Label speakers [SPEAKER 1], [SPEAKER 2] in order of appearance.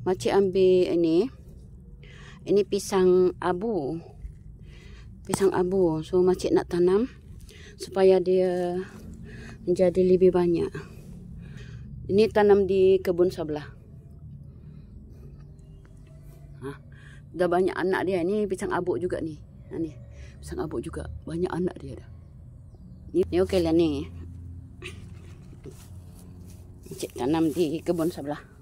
[SPEAKER 1] Makcik ambil ini pisang abu. Pisang abu. So makcik nak tanam supaya dia menjadi lebih banyak. Ini tanam di kebun sebelah. Dah banyak anak dia. Ni pisang abu juga ni. Ni pisang abu juga. Banyak anak dia dah. Ni okey lah ni. Makcik tanam di kebun sebelah.